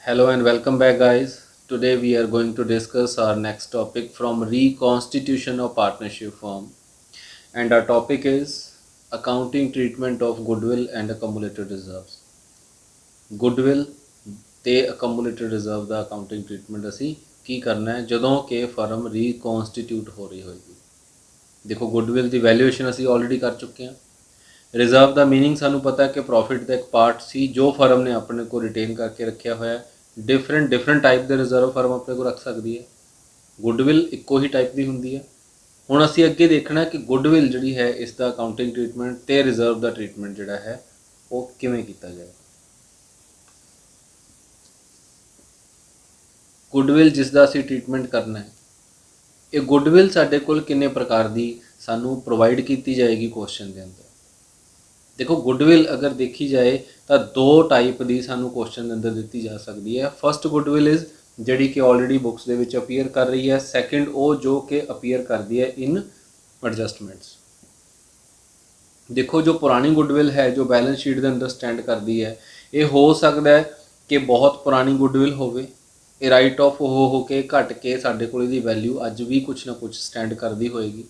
Hello and welcome back, guys. Today we are going to discuss our next topic from reconstitution of partnership firm, and our topic is accounting treatment of goodwill and accumulated reserves. Goodwill ਤੇ accumulated reserve ਦਾ accounting treatment ਅਸੀਂ ਕੀ ਕਰਨਾ ਹੈ ਜਦੋਂ ਕਿ firm ਰੀਕਨਸਟੀਟਿਊਟ ਹੋ ਰਹੀ ਹੋਏਗੀ। ਦੇਖੋ ਗੁੱਡਵਿਲ ਦੀ ਵੈਲਿਊਏਸ਼ਨ ਅਸੀਂ ਆਲਰੇਡੀ ਕਰ ਚੁੱਕੇ ਹਾਂ। ਰਿਜ਼ਰਵ ਦਾ ਮੀਨਿੰਗ ਸਾਨੂੰ ਪਤਾ ਹੈ ਕਿ ਪ੍ਰੋਫਿਟ ਦਾ ਇੱਕ ਪਾਰਟ ਸੀ ਜੋ ਫਰਮ ਨੇ ਆਪਣੇ ਕੋਲ ਰਿਟੇਨ ਕਰਕੇ ਰੱਖਿਆ ਹੋਇਆ ਹੈ। ਡਿਫਰੈਂਟ ਟਾਈਪ ਦੇ ਰਿਜ਼ਰਵ ਫਰਮ ਆਪਣੇ ਕੋਲ ਰੱਖ ਸਕਦੀ ਹੈ। ਗੁੱਡਵਿਲ ਇੱਕੋ ਹੀ ਟਾਈਪ ਦੀ ਹੁੰਦੀ ਹੈ। ਹੁਣ ਅਸੀਂ ਅੱਗੇ ਦੇਖਣਾ ਕਿ ਗੁੱਡਵਿਲ ਜਿਹੜੀ ਹੈ ਇਸ ਦਾ ਅਕਾਊਂਟਿੰਗ ਟ੍ਰੀਟਮੈਂਟ ਤੇ ਰਿਜ਼ਰਵ ਦਾ ਟ੍ਰੀਟਮੈਂਟ ਜਿਹੜਾ ਹੈ ਉਹ ਕਿਵੇਂ ਕੀਤਾ ਜਾਏ। ਗੁੱਡਵਿਲ ਜਿਸ ਦਾ ਅਸੀਂ ਟ੍ਰੀਟਮੈਂਟ ਕਰਨਾ ਹੈ, ਇਹ ਗੁੱਡਵਿਲ ਸਾਡੇ ਕੋਲ ਕਿੰਨੇ ਪ੍ਰਕਾਰ ਦੀ ਸਾਨੂੰ ਪ੍ਰੋਵਾਈਡ ਕੀਤੀ ਜਾਏਗੀ ਕੁਐਸਚਨ ਦੇ ਅੰਦਰ। ਦੇਖੋ ਗੁੱਡਵਿਲ ਅਗਰ ਦੇਖੀ ਜਾਏ ਤਾਂ ਦੋ ਟਾਈਪ ਦੀ ਸਾਨੂੰ ਕੁਐਸਚਨ ਦੇ ਅੰਦਰ ਦਿੱਤੀ ਜਾ ਸਕਦੀ ਹੈ। ਫਸਟ ਗੁੱਡਵਿਲ ਇਜ਼ ਜਿਹੜੀ ਕਿ ਆਲਰੇਡੀ ਬੁੱਕਸ ਦੇ ਵਿੱਚ ਅਪੀਅਰ ਕਰ ਰਹੀ ਹੈ। ਸੈਕਿੰਡ ਉਹ ਜੋ ਕਿ ਅਪੀਅਰ ਕਰਦੀ ਹੈ ਇਨ ਐਡਜਸਟਮੈਂਟਸ। ਦੇਖੋ ਜੋ ਪੁਰਾਣੀ ਗੁੱਡਵਿਲ ਹੈ ਜੋ ਬੈਲੈਂਸ ਸ਼ੀਟ ਦੇ ਅੰਦਰ ਸਟੈਂਡ ਕਰਦੀ ਹੈ, ਇਹ ਹੋ ਸਕਦਾ ਹੈ ਕਿ ਬਹੁਤ ਪੁਰਾਣੀ ਗੁੱਡਵਿਲ ਹੋਵੇ, ਇਹ ਰਾਈਟ ਆਫ ਹੋ ਕੇ ਘਟ ਕੇ ਸਾਡੇ ਕੋਲ ਇਹਦੀ ਵੈਲਿਊ ਅੱਜ ਵੀ ਕੁਛ ਨਾ ਕੁਛ ਸਟੈਂਡ ਕਰਦੀ ਹੋਏਗੀ।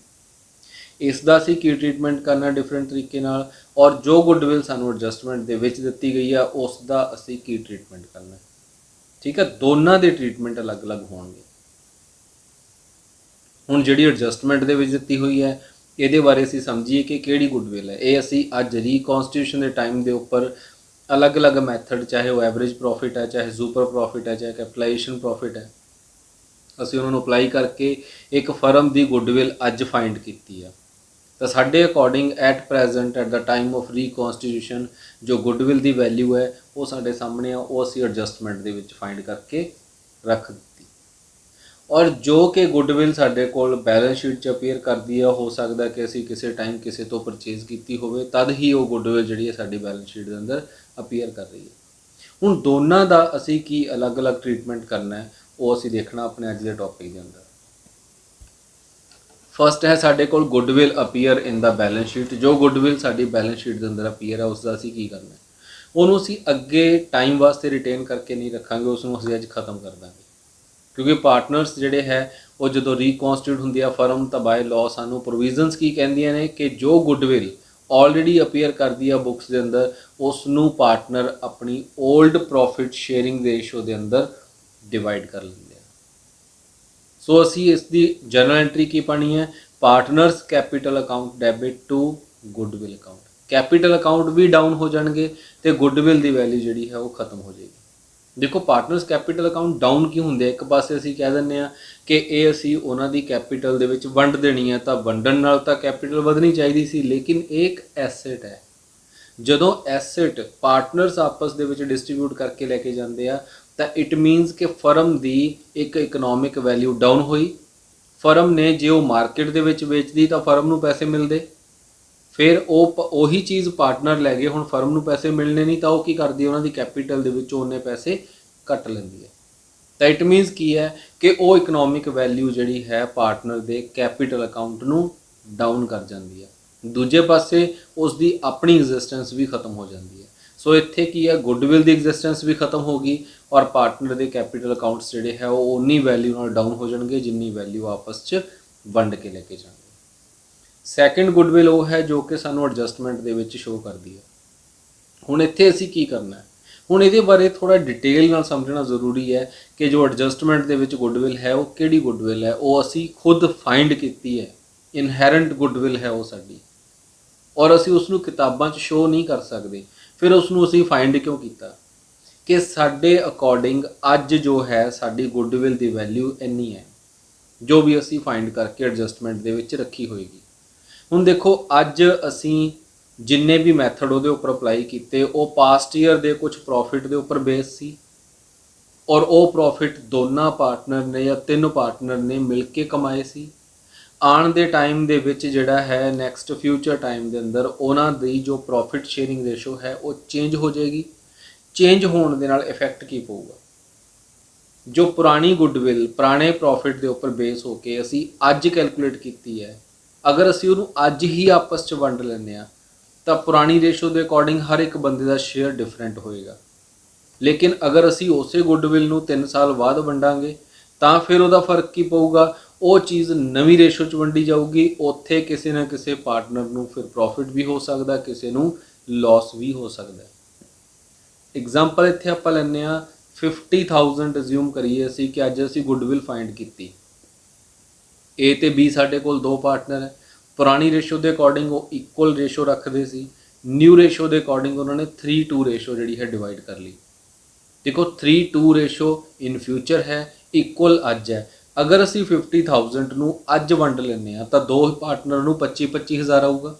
ਇਸ ਦਾ ਅਸੀਂ ਕੀ ਟ੍ਰੀਟਮੈਂਟ ਕਰਨਾ ਡਿਫਰੈਂਟ ਤਰੀਕੇ ਨਾਲ, ਔਰ ਜੋ ਗੁੱਡਵਿਲ ਸਾਨੂੰ ਐਡਜਸਟਮੈਂਟ ਦੇ ਵਿੱਚ ਦਿੱਤੀ ਗਈ ਆ ਉਸ ਦਾ ਅਸੀਂ ਕੀ ਟ੍ਰੀਟਮੈਂਟ ਕਰਨਾ। ਠੀਕ ਹੈ, ਦੋਨਾਂ ਦੇ ਟ੍ਰੀਟਮੈਂਟ ਅਲੱਗ-ਅਲੱਗ ਹੋਣਗੇ। ਹੁਣ ਜਿਹੜੀ ਐਡਜਸਟਮੈਂਟ ਦੇ ਵਿੱਚ ਦਿੱਤੀ ਹੋਈ ਹੈ ਇਹਦੇ ਬਾਰੇ ਅਸੀਂ ਸਮਝੀਏ ਕਿ ਕਿਹੜੀ ਗੁੱਡਵਿਲ ਹੈ। ਇਹ ਅਸੀਂ ਅੱਜ ਰੀਕਨਸਟੀਟਿਊਸ਼ਨ ਦੇ ਟਾਈਮ ਦੇ ਉੱਪਰ ਅਲੱਗ-ਅਲੱਗ ਮੈਥਡ, ਚਾਹੇ ਉਹ ਐਵਰੇਜ ਪ੍ਰੋਫਿਟ ਹੈ, ਚਾਹੇ ਸੁਪਰ ਪ੍ਰੋਫਿਟ ਹੈ, ਚਾਹੇ ਕੈਪੀਟਲਾਈਜੇਸ਼ਨ ਪ੍ਰੋਫਿਟ ਹੈ, ਅਸੀਂ ਉਹਨਾਂ ਨੂੰ ਅਪਲਾਈ ਕਰਕੇ ਇੱਕ ਫਰਮ ਦੀ ਗੁੱਡਵਿਲ ਅੱਜ ਫਾਈਂਡ ਕੀਤੀ ਆ। ਤਾਂ ਸਾਡੇ according at present at the time of reconstitution ਜੋ ਗੁੱਡਵਿਲ ਦੀ ਵੈਲਿਊ ਹੈ ਉਹ ਸਾਡੇ ਸਾਹਮਣੇ ਆ, ਉਹ ਅਸੀਂ ਐਡਜਸਟਮੈਂਟ ਦੇ ਵਿੱਚ ਫਾਈਂਡ ਕਰਕੇ ਰੱਖ ਦਿੱਤੀ। ਔਰ ਜੋ ਕਿ ਗੁੱਡਵਿਲ ਸਾਡੇ ਕੋਲ ਬੈਲੈਂਸ ਸ਼ੀਟ 'ਚ ਅਪੀਅਰ ਕਰਦੀ ਆ, ਹੋ ਸਕਦਾ ਕਿ ਅਸੀਂ ਕਿਸੇ ਟਾਈਮ ਕਿਸੇ ਤੋਂ ਪਰਚੇਜ਼ ਕੀਤੀ ਹੋਵੇ, ਤਦ ਹੀ ਉਹ ਗੁੱਡਵਿਲ ਜਿਹੜੀ ਹੈ ਸਾਡੀ ਬੈਲੈਂਸ ਸ਼ੀਟ ਦੇ ਅੰਦਰ ਅਪੀਅਰ ਕਰ ਰਹੀ ਹੈ। ਹੁਣ ਦੋਨਾਂ ਦਾ ਅਸੀਂ ਕੀ ਅਲੱਗ-ਅਲੱਗ ਟ੍ਰੀਟਮੈਂਟ ਕਰਨਾ ਹੈ ਉਹ ਅਸੀਂ ਦੇਖਣਾ ਆਪਣੇ ਅੱਜ ਦੇ ਟੌਪਿਕ ਦੇ ਅੰਦਰ। ਫਸਟ ਹੈ ਸਾਡੇ ਕੋਲ ਗੁੱਡਵਿਲ ਅਪੀਅਰ ਇਨ ਦਾ ਬੈਲੈਂਸ ਸ਼ੀਟ। ਜੋ ਗੁੱਡਵਿਲ ਸਾਡੀ ਬੈਲੈਂਸ ਸ਼ੀਟ ਦੇ ਅੰਦਰ ਅਪੀਅਰ ਹੈ ਉਸ ਦਾ ਅਸੀਂ ਕੀ ਕਰਨਾ ਹੈ, ਉਹਨੂੰ ਅਸੀਂ ਅੱਗੇ ਟਾਈਮ ਵਾਸਤੇ ਰਿਟੇਨ ਕਰਕੇ ਨਹੀਂ ਰੱਖਾਂਗੇ, ਉਸ ਨੂੰ ਅਸੀਂ ਅੱਜ ਖਤਮ ਕਰ ਦਾਂਗੇ। ਕਿਉਂਕਿ ਪਾਰਟਨਰਸ ਜਿਹੜੇ ਹੈ ਉਹ ਜਦੋਂ ਰੀਕਨਸਟੀਟਿਊਟ ਹੁੰਦੀ ਆ ਫਰਮ ਤਾਂ ਬਾਏ ਲਾਅ ਸਾਨੂੰ ਪ੍ਰੋਵੀਜ਼ਨਸ ਕੀ ਕਹਿੰਦੀਆਂ ਨੇ ਕਿ ਜੋ ਗੁੱਡਵਿਲ ਆਲਰੇਡੀ ਅਪੀਅਰ ਕਰਦੀ ਆ ਬੁੱਕਸ ਦੇ ਅੰਦਰ ਉਸ ਨੂੰ ਪਾਰਟਨਰ ਆਪਣੀ ਓਲਡ ਪ੍ਰੋਫਿਟ ਸ਼ੇਅਰਿੰਗ ਰੇਸ਼ੋ ਦੇ ਅੰਦਰ ਡਿਵਾਈਡ ਕਰ ਲੈਂਦੇ ਆ। ਸੋ ਅਸੀਂ ਇਸ ਦੀ ਜਰਨਲ ਐਂਟਰੀ ਕੀ ਪਾਣੀ ਹੈ, partners capital account debit to goodwill account. Capital account ਵੀ ਡਾਊਨ ਹੋ ਜਾਣਗੇ ਤੇ ਗੁੱਡਵਿਲ ਦੀ ਵੈਲਿਊ ਜਿਹੜੀ ਹੈ ਉਹ ਖਤਮ ਹੋ ਜਾਏਗੀ। ਦੇਖੋ ਪਾਰਟਨਰਸ ਕੈਪੀਟਲ ਅਕਾਊਂਟ ਡਾਊਨ ਕਿਉਂ ਹੁੰਦੇ, ਇੱਕ ਪਾਸੇ ਅਸੀਂ ਕਹਿ ਦਿੰਦੇ ਆ ਕਿ ਇਹ ਅਸੀਂ ਉਹਨਾਂ ਦੀ ਕੈਪੀਟਲ ਦੇ ਵਿੱਚ ਵੰਡ ਦੇਣੀ ਹੈ, ਤਾਂ ਵੰਡਣ ਨਾਲ ਤਾਂ ਕੈਪੀਟਲ ਵਧਣੀ ਚਾਹੀਦੀ ਸੀ, ਲੇਕਿਨ ਇਹ ਇੱਕ ਐਸੈਟ ਹੈ। ਜਦੋਂ ਐਸੈਟ ਪਾਰਟਨਰਸ ਆਪਸ ਦੇ ਵਿੱਚ ਡਿਸਟ੍ਰੀਬਿਊਟ ਕਰਕੇ ਲੈ ਕੇ ਜਾਂਦੇ ਆ ਤਾਂ ਇਟ ਮੀਨਸ ਕਿ ਫਰਮ ਦੀ ਇੱਕ ਇਕਨੋਮਿਕ ਵੈਲਿਊ ਡਾਊਨ ਹੋਈ। ਫਰਮ ਨੇ ਜੇ ਉਹ ਮਾਰਕੀਟ ਦੇ ਵਿੱਚ ਵੇਚਦੀ ਤਾਂ ਫਰਮ ਨੂੰ ਪੈਸੇ ਮਿਲਦੇ, ਫਿਰ ਉਹੀ ਚੀਜ਼ ਪਾਰਟਨਰ ਲੈ ਗਏ, ਹੁਣ ਫਰਮ ਨੂੰ ਪੈਸੇ ਮਿਲਣੇ ਨਹੀਂ ਤਾਂ ਉਹ ਕੀ ਕਰਦੀ, ਉਹਨਾਂ ਦੀ ਕੈਪੀਟਲ ਦੇ ਵਿੱਚੋਂ ਉਹਨੇ ਪੈਸੇ ਕੱਟ ਲੈਂਦੀ ਹੈ। ਤਾਂ ਇਟ ਮੀਨਸ ਕੀ ਹੈ ਕਿ ਉਹ ਇਕਨੋਮਿਕ ਵੈਲਿਊ ਜਿਹੜੀ ਹੈ ਪਾਰਟਨਰ ਦੇ ਕੈਪੀਟਲ ਅਕਾਊਂਟ ਨੂੰ ਡਾਊਨ ਕਰ ਜਾਂਦੀ ਹੈ। ਦੂਜੇ ਪਾਸੇ ਉਸ ਦੀ ਆਪਣੀ ਐਗਜ਼ਿਸਟੈਂਸ ਵੀ ਖਤਮ ਹੋ ਜਾਂਦੀ ਹੈ। ਸੋ ਇੱਥੇ ਕੀ ਹੈ, ਗੁੱਡਵਿਲ ਦੀ ਐਗਜ਼ਿਸਟੈਂਸ ਵੀ ਖਤਮ ਹੋ ਗਈ ਔਰ ਪਾਰਟਨਰ ਦੇ ਕੈਪੀਟਲ ਅਕਾਊਂਟਸ ਜਿਹੜੇ ਹੈ ਉਹ ਉਨੀ ਵੈਲਿਊ ਨਾਲ ਡਾਊਨ ਹੋ ਜਾਣਗੇ ਜਿੰਨੀ ਵੈਲਿਊ ਆਪਸ 'ਚ ਵੰਡ ਕੇ ਲੈ ਕੇ ਜਾਣਗੇ। ਸੈਕਿੰਡ ਗੁੱਡਵਿਲ ਉਹ ਹੈ ਜੋ ਕਿ ਸਾਨੂੰ ਐਡਜਸਟਮੈਂਟ ਦੇ ਵਿੱਚ ਸ਼ੋ ਕਰਦੀ ਹੈ। ਹੁਣ ਇੱਥੇ ਅਸੀਂ ਕੀ ਕਰਨਾ ਹੈ, ਹੁਣ ਇਹਦੇ ਬਾਰੇ ਥੋੜ੍ਹਾ ਡਿਟੇਲ ਨਾਲ ਸਮਝਣਾ ਜ਼ਰੂਰੀ ਹੈ ਕਿ ਜੋ ਐਡਜਸਟਮੈਂਟ ਦੇ ਵਿੱਚ ਗੁੱਡਵਿਲ ਹੈ ਉਹ ਕਿਹੜੀ ਗੁੱਡਵਿਲ ਹੈ, ਉਹ ਅਸੀਂ ਖੁਦ ਫਾਈਂਡ ਕੀਤੀ ਹੈ, ਇਨਹੈਰੈਂਟ ਗੁੱਡਵਿਲ ਹੈ ਉਹ ਸਾਡੀ, ਔਰ ਅਸੀਂ ਉਸ ਨੂੰ ਕਿਤਾਬਾਂ 'ਚ ਸ਼ੋ ਨਹੀਂ ਕਰ ਸਕਦੇ। ਫਿਰ ਉਸ ਨੂੰ ਅਸੀਂ ਫਾਈਂਡ ਕਿਉਂ ਕੀਤਾ ਕਿ ਸਾਡੇ ਅਕੋਰਡਿੰਗ ਅੱਜ ਜੋ ਹੈ ਸਾਡੀ ਗੁੱਡਵਿਲ ਦੀ ਵੈਲਿਊ ਇੰਨੀ ਹੈ ਜੋ ਵੀ ਅਸੀਂ ਫਾਈਂਡ ਕਰਕੇ ਐਡਜਸਟਮੈਂਟ ਦੇ ਵਿੱਚ ਰੱਖੀ ਹੋਏਗੀ। ਹੁਣ ਦੇਖੋ ਅੱਜ ਅਸੀਂ ਜਿੰਨੇ ਵੀ ਮੈਥਡ ਉਹਦੇ ਉੱਪਰ ਅਪਲਾਈ ਕੀਤੇ ਉਹ ਪਾਸਟ ਈਅਰ ਦੇ ਕੁਝ ਪ੍ਰੋਫਿਟ ਦੇ ਉੱਪਰ ਬੇਸ ਸੀ, ਔਰ ਉਹ ਪ੍ਰੋਫਿਟ ਦੋਨਾਂ ਪਾਰਟਨਰ ਨੇ ਜਾਂ ਤਿੰਨ ਪਾਰਟਨਰ ਨੇ ਮਿਲ ਕੇ ਕਮਾਏ ਸੀ। ਆਉਣ ਦੇ ਟਾਈਮ ਦੇ ਵਿੱਚ ਜਿਹੜਾ ਹੈ ਨੈਕਸਟ ਫਿਊਚਰ ਟਾਈਮ ਦੇ ਅੰਦਰ ਉਹਨਾਂ ਦੀ ਜੋ ਪ੍ਰੋਫਿਟ ਸ਼ੇਅਰਿੰਗ ਰੇਸ਼ੋ ਹੈ ਉਹ ਚੇਂਜ ਹੋ ਜਾਏਗੀ। ਚੇਂਜ ਹੋਣ ਦੇ ਨਾਲ ਇਫੈਕਟ ਕੀ ਪਊਗਾ, ਜੋ ਪੁਰਾਣੀ ਗੁੱਡਵਿਲ ਪੁਰਾਣੇ ਪ੍ਰੋਫਿਟ ਦੇ ਉੱਪਰ ਬੇਸ ਹੋ ਕੇ ਅਸੀਂ ਅੱਜ ਕੈਲਕੂਲੇਟ ਕੀਤੀ ਹੈ, ਅਗਰ ਅਸੀਂ ਉਹਨੂੰ ਅੱਜ ਹੀ ਆਪਸ 'ਚ ਵੰਡ ਲੈਂਦੇ ਹਾਂ ਤਾਂ ਪੁਰਾਣੀ ਰੇਸ਼ੋ ਦੇ ਅਕੋਰਡਿੰਗ ਹਰ ਇੱਕ ਬੰਦੇ ਦਾ ਸ਼ੇਅਰ ਡਿਫਰੈਂਟ ਹੋਏਗਾ। लेकिन अगर असी उस गुडविल ਨੂੰ 3 साल बाद ਵੰਡਾਂਗੇ ਤਾਂ ਫਿਰ ਉਹਦਾ ਫਰਕ ਕੀ ਪਊਗਾ, ਉਹ ਚੀਜ਼ ਨਵੀਂ ਰੇਸ਼ੋ 'ਚ ਵੰਡੀ ਜਾਊਗੀ, ਉੱਥੇ ਕਿਸੇ ਨਾ ਕਿਸੇ ਪਾਰਟਨਰ ਨੂੰ ਫਿਰ ਪ੍ਰੋਫਿਟ ਵੀ ਹੋ ਸਕਦਾ, ਕਿਸੇ ਨੂੰ ਲਾਸ ਵੀ ਹੋ ਸਕਦਾ। एग्जाम्पल इत्थे आपां लैंदे आ 50,000 अज्यूम करिए असी कि अज असी गुडविल फाइंड की, ए ते बी साडे कोल दो पार्टनर है। पुरानी रेशो के अकॉर्डिंग वो इक्वल रेशो रखते सी, न्यू रेशो के अकॉर्डिंग उन्होंने 3:2 रेशो जी है डिवाइड कर ली। देखो 3:2 रेशो इन फ्यूचर है, इक्वल अज है। अगर असी 50,000 नूं अज वंड लैंदे आ तां दो पार्टनर नूं 25,000 आऊगा।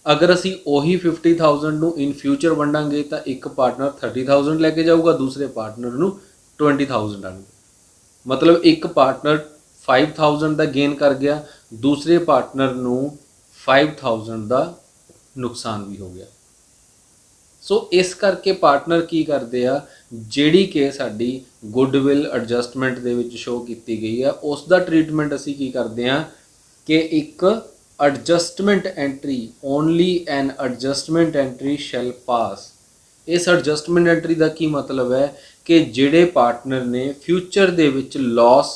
अगर असी उही 50,000 नूं इन फ्यूचर वंडांगे तो एक पार्टनर 30,000 लैके जाऊगा, दूसरे पार्टनर नूं 20,000 आएंगे। मतलब एक पार्टनर 5,000 का गेन कर गया, दूसरे पार्टनर नूं 5,000 का नुकसान भी हो गया। सो इस करके पार्टनर की करते आ, जिहड़ी कि साडी गुडविल एडजस्टमेंट दे विच शो की गई है उसका ट्रीटमेंट असी की करते हैं कि एक adjustment entry, only an adjustment entry shall pass. इस एडजस्टमेंट एंट्री का की मतलब है कि जिहड़े पार्टनर ने फ्यूचर दे विच लॉस,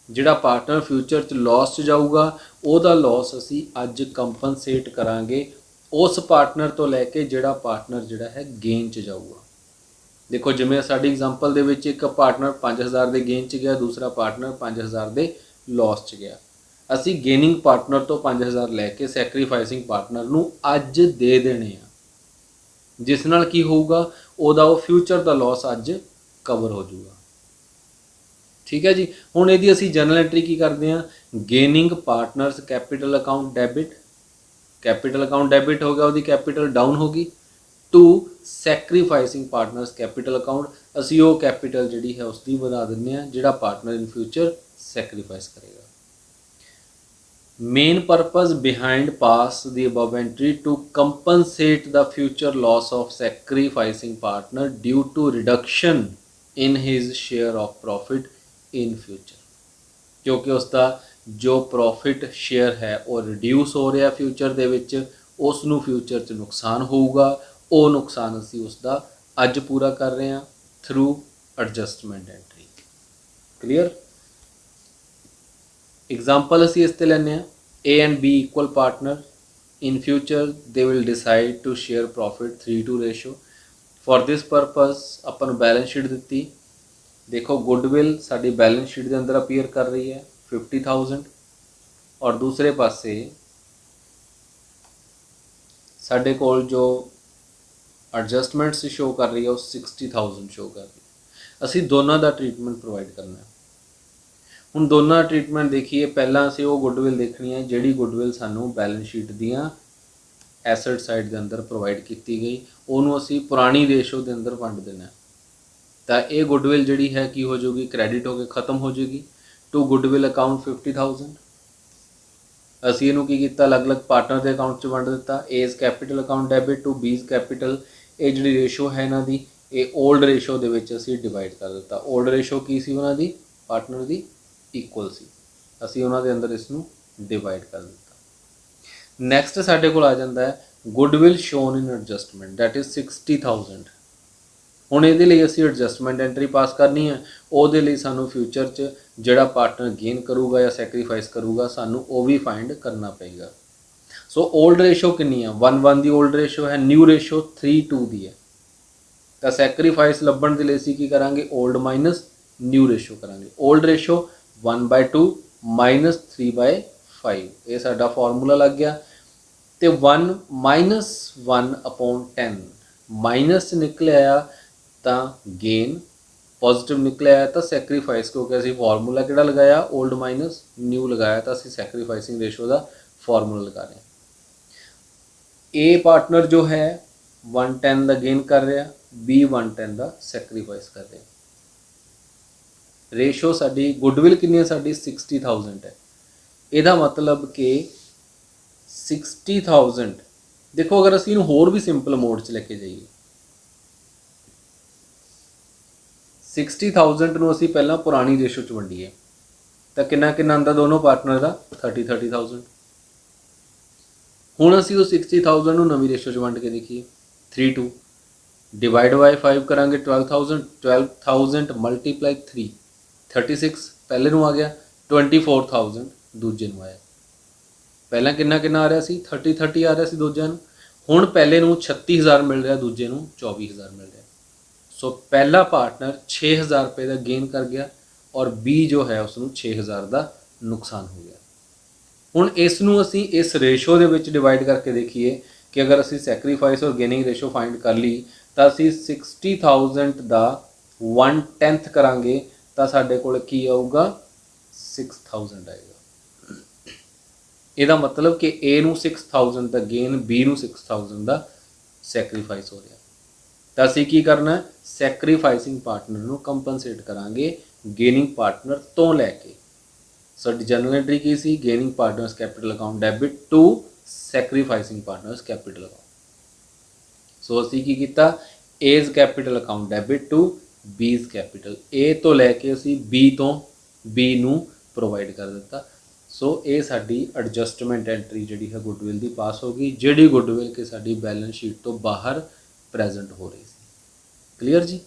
जिहड़ा पार्टनर फ्यूचर च लॉस च जाऊगा ਉਹਦਾ लॉस असी अज कंपनसेट करांगे उस पार्टनर तो लैके जिहड़ा पार्टनर जिहड़ा है गेन च जाऊगा। देखो जिवें साडी एग्जाम्पल दे विच एक पार्टनर 5,000 के गेन च गया, दूसरा पार्टनर 5,000 के लॉस च गया। असी गेनिंग पार्टनर तो 5,000 लैके सैक्रीफाइसिंग पार्टनर नूं अज दे देने आ, जिस नाल की होऊगा ਉਹਦਾ ਉਹ फ्यूचर का लॉस अज कवर हो जाऊगा। ठीक है जी। हुण इहदी असी जनरल एंट्री की करते हैं, gaining partners capital account debit, capital account debit हो गया, उसकी कैपिटल डाउन होगी, to sacrificing partners capital account, असी वो कैपिटल जी है उसकी बढ़ा दें जिहड़ा पार्टनर इन फ्यूचर सैक्रीफाइस करेगा। Main purpose behind pass the above entry to compensate the future loss of sacrificing partner due to reduction in his share of profit in future, क्योंकि उसका जो प्रॉफिट शेयर है वो reduce हो रहा future दे विच, उसनूं future च नुकसान होऊगा, वो नुकसान असी उसका अज पूरा कर रहे हैं through adjustment entry. Clear. Example असी इस ते लैंदे आ, A and B equal partner, in future they will decide to share profit 3:2 ratio. For this purpose अपन बैलेंस शीट दी। देखो गुडविल साडी बैलेंस शीट के अंदर अपीयर कर रही है 50,000 और दूसरे पासे साडे कोल जो एडजस्टमेंट्स शो कर रही है वो 60,000 शो कर रही है। असी दोनों का ट्रीटमेंट प्रोवाइड करना है। हुण दोनों का ट्रीटमेंट देखिए, पहला असी वो गुडविल देखनी है जिहड़ी गुडविल सानू बैलेंस शीट दियां एसेट साइड के अंदर प्रोवाइड की गई, उन्होंने असी पुरानी रेशो के अंदर वंड देना है। तो ये गुडविल जी है की हो जाएगी, क्रैडिट होकर खत्म हो जाएगी टू गुडविल अकाउंट 50,000। असी इनू की किया, अलग अलग पार्टनर के अकाउंट च वंड दिता। A's capital account debit to B's capital, ये जी रेशो है इन्हों की, ये ओल्ड रेशो के असी डिवाइड कर दिता। ओल्ड रेशो की सी उन्हों की पार्टनर की इक्वल सी, असी उन्हों के अंदर इसनू डिवाइड कर दिता। नैक्सट साडे कोल आ जाता है goodwill shown in adjustment, that is 60,000। हुण इहदे लई असीं एडजस्टमेंट एंट्री पास करनी है, उहदे लई सानू फ्यूचर च जिहड़ा पार्टनर गेन करूगा या सैक्रीफाइस करूगा सानू वो भी फाइंड करना पेगा। सो ओल्ड रेशो कितनी है, 1:1 की ओल्ड रेशो है, न्यू रेशो 3:2 की है। तो सैक्रीफाइस लभण दे लई असीं की करांगे, ओल्ड माइनस न्यू रेशो करांगे। ओल्ड रेशो 1/2 माइनस 3/5, ये साडा फॉर्मूला लग गया। तो 1 - 1/10 माइनस निकले आया तो गेन, पॉजिटिव निकले आया तो सैक्रीफाइस, क्योंकि असी फॉर्मूला किहड़ा लगाया, ओल्ड माइनस न्यू लगाया, तो असी सैक्रीफाइसिंग रेशो का फॉर्मूला लगा रहे हैं। ए पार्टनर जो है 110 का गेन कर रहा, बी 110 का सैक्रीफाइस कर रहे। रेशो साडी गुडविल कितनी है, साडी 60,000 है। यदा मतलब कि 60,000, देखो अगर असी होर भी सिंपल मोड च लेके जाइए, 60,000 नूं असी पहला पुरानी रेशो च वंडीए तो कितना कितना आंदा दोनों पार्टनर का 30,000। हुण असी वो 60,000 नूं नवीं रेशो च वंड के देखिए 3:2, डिवाइड बाय 5 करांगे 12,000 मल्टीप्लाई 3 36 पहले नूं आ गया 24,000 दूजे नूं आया। ਪਹਿਲਾਂ ਕਿੰਨਾ ਕਿੰਨਾ ਆ ਰਿਹਾ ਸੀ 30 ਆ ਰਿਹਾ ਸੀ ਦੂਜਿਆਂ ਨੂੰ, ਹੁਣ ਪਹਿਲੇ ਨੂੰ 36,000 ਮਿਲ ਰਿਹਾ, ਦੂਜੇ ਨੂੰ 24,000 ਮਿਲ ਰਿਹਾ। ਸੋ ਪਹਿਲਾ ਪਾਰਟਨਰ 6,000 ਰੁਪਏ ਦਾ ਗੇਨ ਕਰ ਗਿਆ ਔਰ ਬੀ ਜੋ ਹੈ ਉਸ ਨੂੰ 6,000 ਦਾ ਨੁਕਸਾਨ ਹੋ ਗਿਆ। ਹੁਣ ਇਸ ਨੂੰ ਅਸੀਂ ਇਸ ਰੇਸ਼ੋ ਦੇ ਵਿੱਚ ਡਿਵਾਈਡ ਕਰਕੇ ਦੇਖੀਏ ਕਿ ਅਗਰ ਅਸੀਂ ਸੈਕਰੀਫਾਈਸ ਔਰ ਗੇਨਿੰਗ ਰੇਸ਼ੋ ਫਾਈਂਡ ਕਰ ਲਈ ਤਾਂ ਅਸੀਂ 60,000 ਦਾ 1/10 ਕਰਾਂਗੇ ਤਾਂ ਸਾਡੇ ਕੋਲ ਕੀ ਆਊਗਾ 6,000 ਆਏਗਾ। ਇਹਦਾ ਮਤਲਬ ਕਿ A ਨੂੰ 6,000 ਦਾ ਗੇਨ, B ਨੂੰ 6,000 ਦਾ ਸੈਕਰੀਫਾਈਸ ਹੋ ਰਿਹਾ। ਤਾਂ ਅਸੀਂ ਕੀ ਕਰਨਾ, ਸੈਕਰੀਫਾਈਸਿੰਗ ਪਾਰਟਨਰ ਨੂੰ ਕੰਪਨਸੇਟ ਕਰਾਂਗੇ ਗੇਨਿੰਗ ਪਾਰਟਨਰ ਤੋਂ ਲੈ ਕੇ। ਸਾਡੀ ਜਨਰਲ ਐਂਟਰੀ ਕੀ ਸੀ, gaining partners capital account debit to sacrificing partners capital account. So ਅਸੀਂ ਕੀ ਕੀਤਾ, A's capital account debit to B's capital, A ਤੋਂ ਲੈ ਕੇ ਅਸੀਂ B ਤੋਂ B ਨੂੰ ਪ੍ਰੋਵਾਈਡ ਕਰ ਦਿੱਤਾ। ਸੋ ਇਹ ਸਾਡੀ ਐਡਜਸਟਮੈਂਟ ਐਂਟਰੀ ਜਿਹੜੀ ਹੈ ਗੁੱਡਵਿਲ ਦੀ ਪਾਸ ਹੋ ਗਈ, ਜਿਹੜੀ ਗੁੱਡਵਿਲ ਕਿ ਸਾਡੀ ਬੈਲੈਂਸ ਸ਼ੀਟ ਤੋਂ ਬਾਹਰ ਪ੍ਰੈਜ਼ੈਂਟ ਹੋ ਰਹੀ ਸੀ। ਕਲੀਅਰ ਜੀ।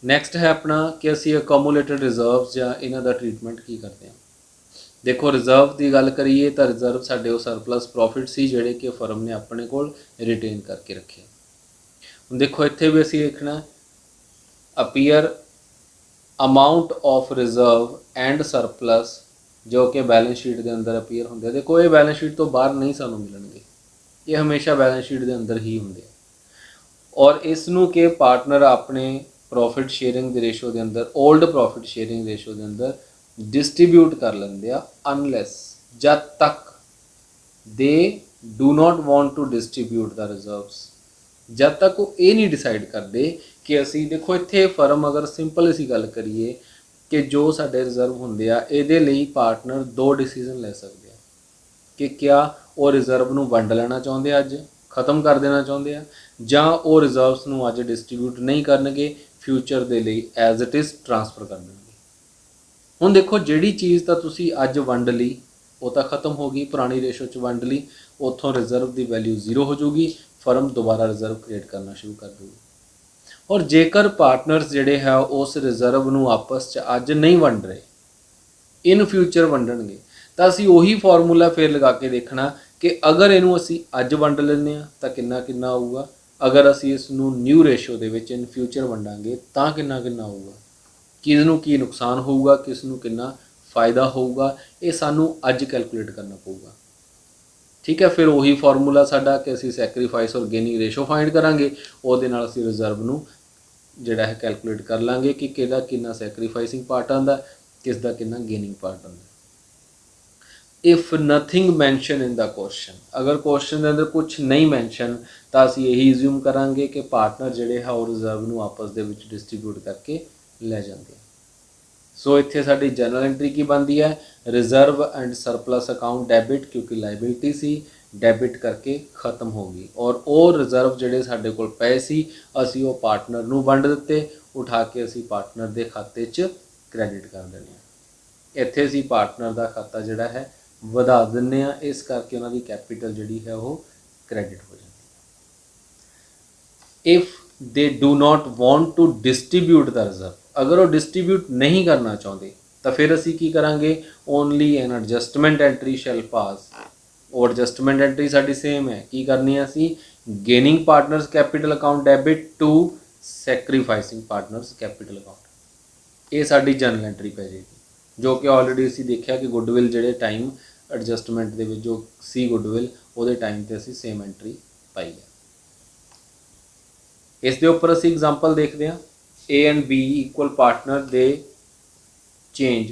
ਨੈਕਸਟ ਹੈ ਆਪਣਾ ਕਿ ਅਸੀਂ ਅਕੂਮੂਲੇਟਡ ਰਿਜ਼ਰਵਸ ਜਾਂ ਇਹਨਾਂ ਦਾ ਟ੍ਰੀਟਮੈਂਟ ਕੀ ਕਰਦੇ ਹਾਂ। ਦੇਖੋ ਰਿਜ਼ਰਵ ਦੀ ਗੱਲ ਕਰੀਏ ਤਾਂ ਰਿਜ਼ਰਵ ਸਾਡੇ ਉਹ ਸਰਪਲਸ ਪ੍ਰੋਫਿਟ ਸੀ ਜਿਹੜੇ ਕਿ ਫਰਮ ਨੇ ਆਪਣੇ ਕੋਲ ਰਿਟੇਨ ਕਰਕੇ ਰੱਖੇ। ਹੁਣ ਦੇਖੋ ਇੱਥੇ ਵੀ ਅਸੀਂ ਦੇਖਣਾ appear amount of reserve and surplus ਜੋ ਕਿ ਬੈਲੈਂਸ ਸ਼ੀਟ ਦੇ ਅੰਦਰ ਅਪੀਅਰ ਹੁੰਦੇ। ਦੇਖੋ ਇਹ ਬੈਲੈਂਸ ਸ਼ੀਟ ਤੋਂ ਬਾਹਰ ਨਹੀਂ ਸਾਨੂੰ ਮਿਲਣਗੇ, ਇਹ ਹਮੇਸ਼ਾ ਬੈਲੈਂਸ ਸ਼ੀਟ ਦੇ ਅੰਦਰ ਹੀ ਹੁੰਦੇ ਆ। ਔਰ ਇਸ ਨੂੰ ਕਿ ਪਾਰਟਨਰ ਆਪਣੇ ਪ੍ਰੋਫਿਟ ਸ਼ੇਅਰਿੰਗ ਦੇ ਰੇਸ਼ੋ ਦੇ ਅੰਦਰ, ਓਲਡ ਪ੍ਰੋਫਿਟ ਸ਼ੇਅਰਿੰਗ ਰੇਸ਼ੋ ਦੇ ਅੰਦਰ ਡਿਸਟ੍ਰੀਬਿਊਟ ਕਰ ਲੈਂਦੇ ਆ, ਅਨਲੈਸ ਜਦ ਤੱਕ they do not want to distribute the reserves, ਜਦ ਤੱਕ ਉਹ ਇਹ ਨਹੀਂ ਡਿਸਾਈਡ ਕਰਦੇ ਕਿ ਅਸੀਂ ਦੇਖੋ ਇੱਥੇ ਫਰਮ ਅਗਰ ਸਿੰਪਲ ਅਸੀਂ ਗੱਲ ਕਰੀਏ ਕਿ ਜੋ ਸਾਡੇ ਰਿਜ਼ਰਵ ਹੁੰਦੇ ਆ ਇਹਦੇ ਲਈ ਪਾਰਟਨਰ ਦੋ ਡਿਸੀਜ਼ਨ ਲੈ ਸਕਦੇ ਆ ਕਿ ਕਿਆ ਉਹ ਰਿਜ਼ਰਵ ਨੂੰ ਵੰਡ ਲੈਣਾ ਚਾਹੁੰਦੇ ਆ, ਅੱਜ ਖਤਮ ਕਰ ਦੇਣਾ ਚਾਹੁੰਦੇ ਆ, ਜਾਂ ਉਹ ਰਿਜ਼ਰਵਸ ਨੂੰ ਅੱਜ ਡਿਸਟ੍ਰੀਬਿਊਟ ਨਹੀਂ ਕਰਨਗੇ, ਫਿਊਚਰ ਦੇ ਲਈ ਐਜ਼ ਇਟ ਇਜ਼ ਟ੍ਰਾਂਸਫਰ ਕਰ ਦੇਣਗੇ। ਹੁਣ ਦੇਖੋ ਜਿਹੜੀ ਚੀਜ਼ ਤਾਂ ਤੁਸੀਂ ਅੱਜ ਵੰਡ ਲਈ ਉਹ ਤਾਂ ਖਤਮ ਹੋ ਗਈ, ਪੁਰਾਣੀ ਰੇਸ਼ੋ 'ਚ ਵੰਡ ਲਈ, ਉੱਥੋਂ ਰਿਜ਼ਰਵ ਦੀ ਵੈਲਿਊ 0 ਹੋ ਜਾਊਗੀ, ਫਰਮ ਦੁਬਾਰਾ ਰਿਜ਼ਰਵ ਕ੍ਰੀਏਟ ਕਰਨਾ ਸ਼ੁਰੂ ਕਰ ਦੂਗੀ। ਔਰ ਜੇਕਰ ਪਾਰਟਨਰਸ ਜਿਹੜੇ ਹੈ ਉਸ ਰਿਜ਼ਰਵ ਨੂੰ ਆਪਸ 'ਚ ਅੱਜ ਨਹੀਂ ਵੰਡ ਰਹੇ, ਇਨ ਫਿਊਚਰ ਵੰਡਣਗੇ, ਤਾਂ ਅਸੀਂ ਉਹੀ ਫਾਰਮੂਲਾ ਫਿਰ ਲਗਾ ਕੇ ਦੇਖਣਾ ਕਿ ਅਗਰ ਇਹਨੂੰ ਅਸੀਂ ਅੱਜ ਵੰਡ ਲੈਂਦੇ ਹਾਂ ਤਾਂ ਕਿੰਨਾ ਕਿੰਨਾ ਆਊਗਾ, ਅਗਰ ਅਸੀਂ ਇਸ ਨੂੰ ਨਿਊ ਰੇਸ਼ੋ ਦੇ ਵਿੱਚ ਇਨ ਫਿਊਚਰ ਵੰਡਾਂਗੇ ਤਾਂ ਕਿੰਨਾ ਕਿੰਨਾ ਆਊਗਾ, ਕਿਸ ਨੂੰ ਕੀ ਨੁਕਸਾਨ ਹੋਊਗਾ, ਕਿਸ ਨੂੰ ਕਿੰਨਾ ਫਾਇਦਾ ਹੋਊਗਾ, ਇਹ ਸਾਨੂੰ ਅੱਜ ਕੈਲਕੂਲੇਟ ਕਰਨਾ ਪਊਗਾ। ਠੀਕ ਹੈ, ਫਿਰ ਉਹੀ ਫਾਰਮੂਲਾ ਸਾਡਾ ਕਿ ਅਸੀਂ ਸੈਕਰੀਫਾਈਸ ਔਰ ਗੇਨਿੰਗ ਰੇਸ਼ੋ ਫਾਈਂਡ ਕਰਾਂਗੇ, ਉਹਦੇ ਨਾਲ ਅਸੀਂ ਰਿਜ਼ਰਵ ਨੂੰ ਜਿਹੜਾ ਹੈ ਕੈਲਕੂਲੇਟ ਕਰ ਲਾਂਗੇ ਕਿ ਕਿਹਦਾ ਕਿੰਨਾ ਸੈਕਰੀਫਾਈਸਿੰਗ ਪਾਰਟ ਆਉਂਦਾ, ਕਿਸ ਦਾ ਕਿੰਨਾ ਗੇਨਿੰਗ ਪਾਰਟ ਆਉਂਦਾ। If nothing mention in the question, ਅਗਰ ਕੁਐਸਚਨ ਦੇ ਅੰਦਰ ਕੁਝ ਨਹੀਂ ਮੈਂਸ਼ਨ ਤਾਂ ਅਸੀਂ ਇਹੀ ਅਸਿਊਮ ਕਰਾਂਗੇ ਕਿ ਪਾਰਟਨਰ ਜਿਹੜੇ ਹੈ ਉਹ ਰਿਜ਼ਰਵ ਨੂੰ ਆਪਸ ਦੇ ਵਿੱਚ ਡਿਸਟ੍ਰੀਬਿਊਟ ਕਰਕੇ ਲੈ ਜਾਂਦੇ ਆ। ਸੋ ਇੱਥੇ ਸਾਡੀ ਜਨਰਲ ਐਂਟਰੀ ਕੀ ਬਣਦੀ ਹੈ, reserve and surplus account debit, ਕਿਉਂਕਿ ਲਾਇਬਿਲਿਟੀ ਸੀ, ਡੈਬਿਟ ਕਰਕੇ ਖਤਮ ਹੋ ਗਈ। ਔਰ ਉਹ ਰਿਜ਼ਰਵ ਜਿਹੜੇ ਸਾਡੇ ਕੋਲ ਪਏ ਸੀ ਅਸੀਂ ਉਹ ਪਾਰਟਨਰ ਨੂੰ ਵੰਡ ਦਿੱਤੇ, ਉਠਾ ਕੇ ਅਸੀਂ ਪਾਰਟਨਰ ਦੇ ਖਾਤੇ 'ਚ ਕ੍ਰੈਡਿਟ ਕਰ ਦਿੰਦੇ ਹਾਂ। ਇੱਥੇ ਅਸੀਂ ਪਾਰਟਨਰ ਦਾ ਖਾਤਾ ਜਿਹੜਾ ਹੈ ਵਧਾ ਦਿੰਦੇ ਹਾਂ, ਇਸ ਕਰਕੇ ਉਹਨਾਂ ਦੀ ਕੈਪੀਟਲ ਜਿਹੜੀ ਹੈ ਉਹ ਕ੍ਰੈਡਿਟ ਹੋ ਜਾਂਦੀ ਹੈ। If they do not want to distribute the reserve, ਅਗਰ ਉਹ ਡਿਸਟ੍ਰੀਬਿਊਟ ਨਹੀਂ ਕਰਨਾ ਚਾਹੁੰਦੇ ਤਾਂ ਫਿਰ ਅਸੀਂ ਕੀ ਕਰਾਂਗੇ, ਓਨਲੀ ਐਨ ਐਡਜਸਟਮੈਂਟ ਐਂਟਰੀ ਸ਼ੈਲ ਪਾਸ। ਉਹ ਐਡਜਸਟਮੈਂਟ ਐਂਟਰੀ ਸਾਡੀ ਸੇਮ ਹੈ, ਕੀ ਕਰਨੀ ਹੈ ਅਸੀਂ, gaining partners capital account debit to sacrificing partners capital account. ਇਹ ਸਾਡੀ ਜਨਰਲ ਐਂਟਰੀ ਪੈ ਜਾਏਗੀ, ਜੋ ਕਿ ਆਲਰੇਡੀ ਅਸੀਂ ਦੇਖਿਆ ਕਿ ਗੁੱਡਵਿਲ ਜਿਹੜੇ ਟਾਈਮ ਐਡਜਸਟਮੈਂਟ ਦੇ ਵਿੱਚ ਜੋ ਸੀ ਗੁੱਡਵਿਲ ਉਹਦੇ ਟਾਈਮ ਤੇ ਅਸੀਂ ਸੇਮ ਐਂਟਰੀ ਪਾਈ ਹੈ। ਇਸ ਦੇ ਉੱਪਰ ਅਸੀਂ ਐਗਜ਼ਾਮਪਲ ਦੇਖਦੇ ਹਾਂ, A and B equal partner, they change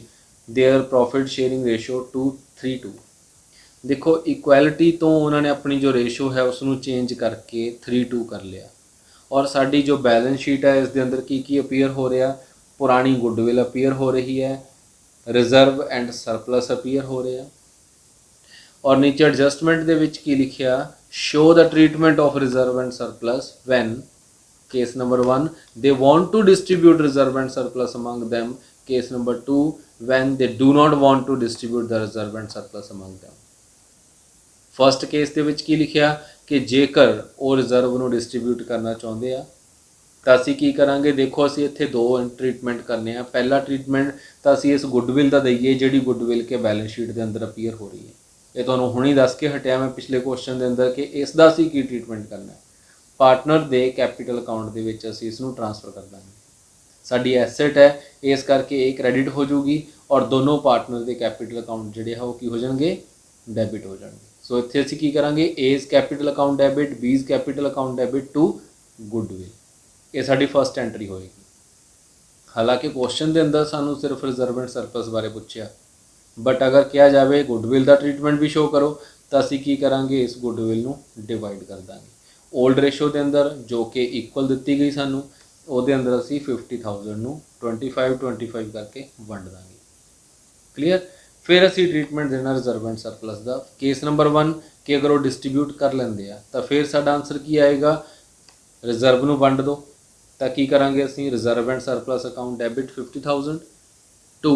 their profit sharing ratio to 3:2। ਦੇਖੋ ਇਕੁਐਲਿਟੀ ਤੋਂ ਉਹਨਾਂ ਨੇ ਆਪਣੀ ਜੋ ਰੇਸ਼ੋ ਹੈ ਉਸ ਨੂੰ ਚੇਂਜ ਕਰਕੇ 3:2 ਕਰ ਲਿਆ। ਔਰ ਸਾਡੀ ਜੋ ਬੈਲੈਂਸ ਸ਼ੀਟ ਹੈ ਇਸ ਦੇ ਅੰਦਰ ਕੀ ਕੀ ਅਪੀਅਰ ਹੋ ਰਿਹਾ, ਪੁਰਾਣੀ ਗੁੱਡਵਿਲ ਅਪੀਅਰ ਹੋ ਰਹੀ ਹੈ, ਰਿਜ਼ਰਵ ਐਂਡ ਸਰਪਲਸ ਅਪੀਅਰ ਹੋ ਰਿਹਾ। ਔਰ ਨੀਚੇ ਐਡਜਸਟਮੈਂਟ ਦੇ ਵਿੱਚ ਕੀ ਲਿਖਿਆ, show the treatment of reserve and surplus when, case number 1 they want to distribute reserve and surplus among them, case number 2 when they do not want to distribute the reserve and surplus among them। First case ਦੇ ਵਿੱਚ ਕੀ ਲਿਖਿਆ कि जेकर वो reserve ਨੂੰ distribute करना चाहते हैं तो असी की करांगे। देखो असी इत्थे दो ट्रीटमेंट करने हैं। पहला ट्रीटमेंट तो असी इस गुडविल का दईए जिहड़ी गुडविल के बैलेंस शीट के अंदर अपीयर हो रही है। ये तुहानूं हुणी दस के हटिया मैं पिछले क्वेश्चन के अंदर कि इसका असी की ट्रीटमेंट करना है। पार्टनर के कैपीटल अकाउंट के विच असी इसनूं ट्रांसफर कर देंगे। साडी एसेट है, इस करके ये क्रेडिट हो जूगी और दोनों पार्टनर के कैपीटल अकाउंट जिहड़े है वो की हो जाणगे, डेबिट हो जाएंगे। सो इत्थे असी की करांगे, A's capital account debit, B's capital account debit to goodwill. ये साडी फर्स्ट एंट्री होएगी। हालांकि क्वेश्चन के अंदर सानू सिर्फ रिजर्व एंड सरप्लस बारे पूछा, बट अगर किया जाए गुडविल का ट्रीटमेंट भी शो करो तो असी की करांगे, इस गुडविल नूं डिवाइड कर देंगे। ओल्ड रेशो के अंदर जो कि इक्वल दी गई सानू, ਉਹਦੇ अंदर असी 50,000 ਨੂੰ 25 करके वंड देंगे। क्लीयर। फिर असी ट्रीटमेंट देना रिजर्व एंड सरप्लस का। केस नंबर 1 कि अगर वो डिस्ट्रीब्यूट कर लेंगे आ तो फिर साडा आंसर की आएगा, रिजर्व नूं वंड दो तो की करांगे असी, reserve and surplus account debit 50,000 to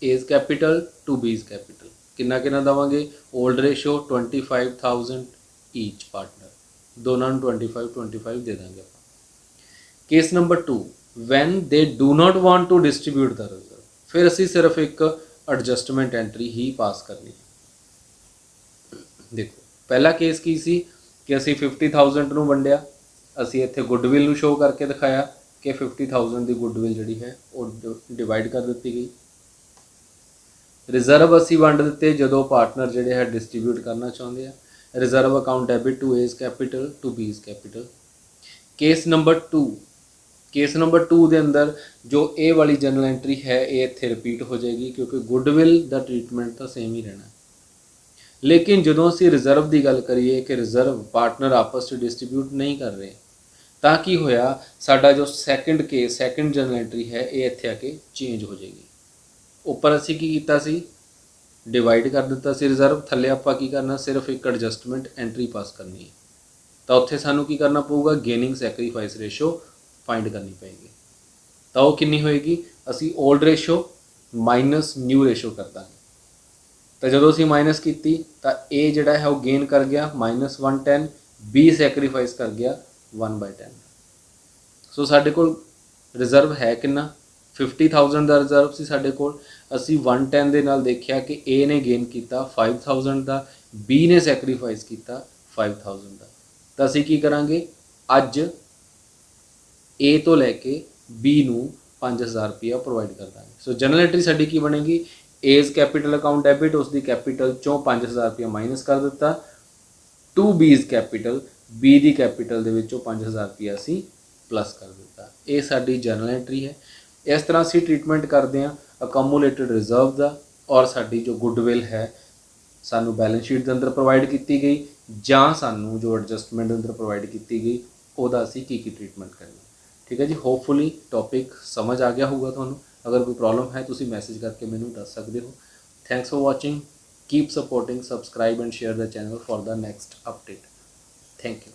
A's capital to B's capital. कितना कितना देवांगे, ओल्ड रेशो 25,000 ईच पार्टनर, दोनों 25 दे देंगे। Case number 2 when they do not want to distribute the reserve, फिर असी सिर्फ एक एडजस्टमेंट एंट्री ही पास करनी है। देखो पहला केस की सी कि असी 50,000 नूं वंडिया, असी इत्थे गुडविल नूं शो करके दिखाया कि 50,000 की गुडविल जिहड़ी है वो डिवाइड कर दी गई। रिजर्व असी वंड दिते जदों पार्टनर जिहड़े है डिस्ट्रीब्यूट करना चाहते हैं। Reserve account debit to A's capital to B's capital. Case number 2 के अंदर जो ए वाली जनरल एंट्री है ये इत्थे रिपीट हो जाएगी क्योंकि गुडविल का ट्रीटमेंट तो सेम ही रहना। लेकिन जो असी रिजर्व की गल करिए कि रिजर्व पार्टनर आपस में डिस्ट्रीब्यूट नहीं कर रहे, तो की होया, साडा जो second case second general entry है ये इत्थे आके चेंज हो जाएगी। उपर असी की कीता सी, डिवाइड कर दिता सी रिजर्व, थले आपां की करना, सिर्फ एक एडजस्टमेंट एंट्री पास करनी है। तो उत्थे सानू की करना पऊगा, गेनिंग सैक्रीफाइस रेशो फाइंड करनी पेगी। तो वो कितनी होएगी, असी old ratio minus new ratio कर देंगे। तो जो असी माइनस की तो ए जिहड़ा है वो गेन कर गया -110, बी सैक्रीफाइस कर गया 1/10। सो साडे कोल रिजर्व है कितना, 50,000 का रिजर्व सी साडे कोल। असी 110 दे नाल देखिया कि ए ने गेन किया 5,000 का, बी ने सैक्रीफाइस किया 5,000 का। तो असी की करांगे, अज ए तो लैके बी नूं 5,000 रुपया प्रोवाइड कर देंगे। सो जनरल एंट्री साडी की बनेगी, एज कैपीटल अकाउंट डेबिट, उसकी कैपीटल चों 5,000 रुपया माइनस कर दिता, to B's capital, be the capital दे विचों 5,000 रुपया असी प्लस कर दिता। ये साडी जनरल एंट्री है। इस तरह असी ट्रीटमेंट करते हैं अकामुलेटेड रिजर्व का, और साडी जो गुडविल है सानू बैलेंस शीट के अंदर प्रोवाइड की गई जां सानू जो एडजस्टमेंट अंदर प्रोवाइड की गई उहदा असी की ट्रीटमेंट करना। ठीक है जी, होपफुली टॉपिक समझ आ गया होगा तुहानू। अगर कोई प्रॉब्लम है तुसी मैसेज करके मैनू दस सकते हो। Thanks for watching, keep supporting, subscribe and share the channel for the next update. Thank you.